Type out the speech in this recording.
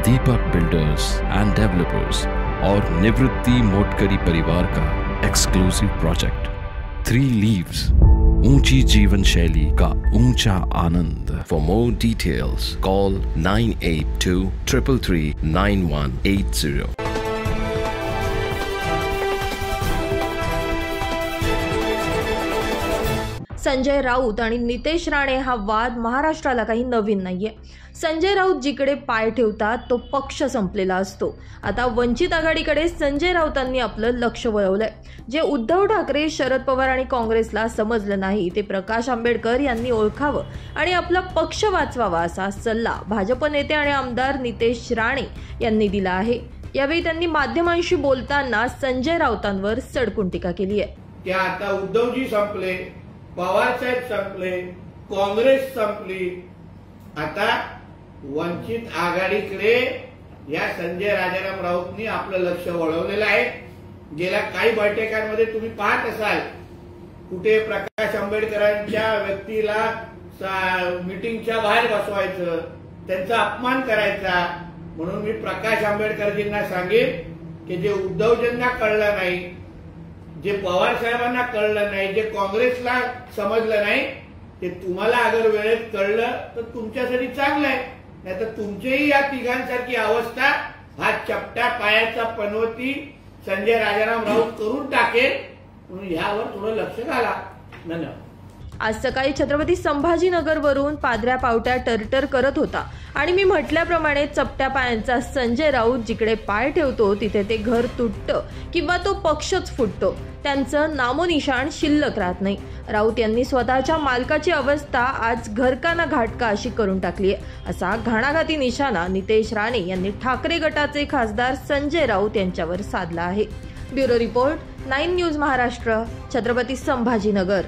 Deepak builders end developers और निवृत्ति मोटकरी परिवार का एक्सक्लूसिव प्रोजेक्ट 3 लीव्स, ऊंची जीवन शैली का ऊंचा आनंद। For more details call 9823339180। Sanjay Raut आणि नितेश राणे हा वाद महाराष्ट्राला काही नवीन नाहीये। संजय राऊत जिकडे पाय ठेवतात तो पक्ष संपलेला असतो। आता वंचित आघाडीकडे संजय राऊतांनी आपलं लक्ष वळवलंय। जे उद्धव ठाकरे, शरद पवार आणि काँग्रेसला समजलं नाही ते प्रकाश आंबेडकर यांनी ओळखावं आणि आपला पक्ष वाचवावा असा सल्ला भाजप नेते आणि आमदार नितेश राणे यांनी दिला आहे। यावेळी त्यांनी माध्यमांशी बोलताना संजय राऊतांवर सडकून टीका केली आहे। त्या आता उद्धवजी संपले, पवार साहेब संपले, काँग्रेस संपली, आता वंचित आघाडीकडे या संजय राजाराम राऊतनी आपलं लक्ष वळवलेलं आहे। गेल्या काही बैठकांमध्ये तुम्ही पाहत असाल कुठे प्रकाश आंबेडकरांच्या व्यक्तीला मीटिंगच्या बाहेर बसवायचं, त्यांचा अपमान करायचा। म्हणून मी प्रकाश आंबेडकरजींना सांगेन की जे उद्धवजींना कळलं नाही, जे पवार साहेबांना कळलं नाही, जे काँग्रेसला समजलं नाही, ते तुम्हाला अगर वेळेत कळलं तर तुमच्यासाठी चांगलं आहे, नाही तर तुमचीही या तिघांसारखी अवस्था हा चपट्या पायाचा पनवती संजय राजाराम राऊत करून टाकेल। म्हणून यावर थोडं लक्ष घाला। धन्यवाद। आज सकाळी छत्रपती संभाजीनगरवरून पादऱ्या पावट्या टरटर करत होता आणि मी म्हटल्याप्रमाणे चपट्या पायांचा संजय राऊत जिकडे पाय ठेवतो तिथे ते घर तुटतं किंवा तो पक्षच फुटतो। त्यांचं नामोनिशाण शिल्लक राहत नाही। राऊत यांनी स्वतःच्या मालकाची अवस्था आज घरकाना घाटका अशी करून टाकली आहे, असा घाणाघाती निशाणा नितेश राणे यांनी ठाकरे गटाचे खासदार संजय राऊत यांच्यावर साधला आहे। Bureau report 9 news Maharashtra, Chhatrapati Sambhajinagar.